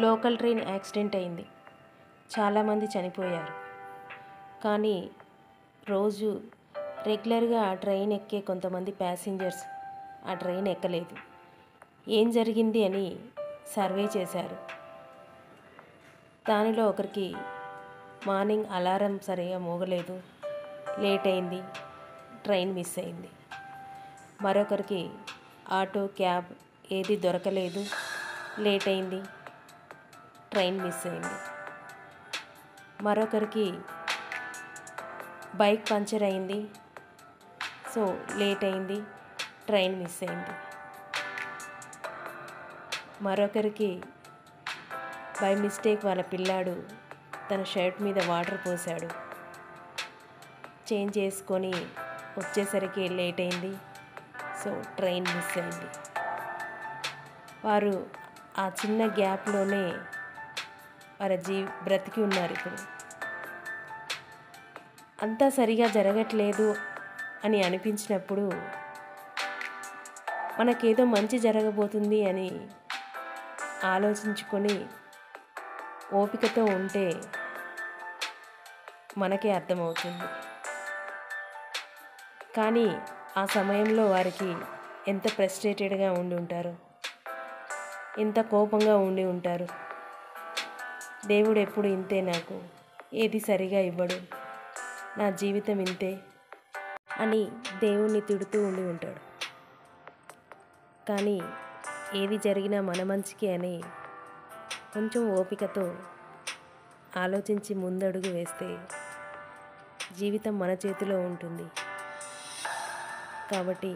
Local train accident అయింది. చాలామంది చనిపోయారు. కానీ రోజు రెగ్యులర్గా ఆ ట్రైన్ ఎక్కే కొంతమంది ప్యాసింజర్స్ ఆ ట్రైన్ ఎక్కలేదు. ఏం జరిగింది అని సర్వే చేశారు. దానిలో ఒకరికి మార్నింగ్ అలారం సరిగా మోగలేదు, లేట్ అయింది, ట్రైన్ మిస్ అయింది. మరొకరికి ఆటో, క్యాబ్ ఏది దొరకలేదు, లేట్ అయింది, ట్రైన్ మిస్ అయింది. మరొకరికి బైక్ పంచర్ అయింది, సో లేట్ అయింది, ట్రైన్ మిస్ అయింది. మరొకరికి బై మిస్టేక్ వాళ్ళ పిల్లాడు తన షర్ట్ మీద వాటర్ పోసాడు, చేంజ్ చేసుకొని వచ్చేసరికి లేట్ అయింది, సో ట్రైన్ మిస్ అయింది. వారు ఆ చిన్న గ్యాప్లోనే వారి బ్రతికి ఉన్నారు. ఇప్పుడు అంతా సరిగా జరగట్లేదు అని అనిపించినప్పుడు మనకేదో మంచి జరగబోతుంది అని ఆలోచించుకొని ఓపికతో ఉంటే మనకే అర్థమవుతుంది. కానీ ఆ సమయంలో వారికి ఎంత ఫ్రస్ట్రేటెడ్గా ఉండి ఉంటారు, ఎంత కోపంగా ఉండి ఉంటారు. దేవుడు ఎప్పుడు ఇంతే, నాకు ఏది సరిగా ఇవ్వడు, నా జీవితం ఇంతే అని దేవుణ్ణి తిడుతూ ఉండి ఉంటాడు. కానీ ఏది జరిగినా మన మంచికి అని కొంచెం ఓపికతో ఆలోచించి ముందడుగు వేస్తే జీవితం మన చేతిలో ఉంటుంది. కాబట్టి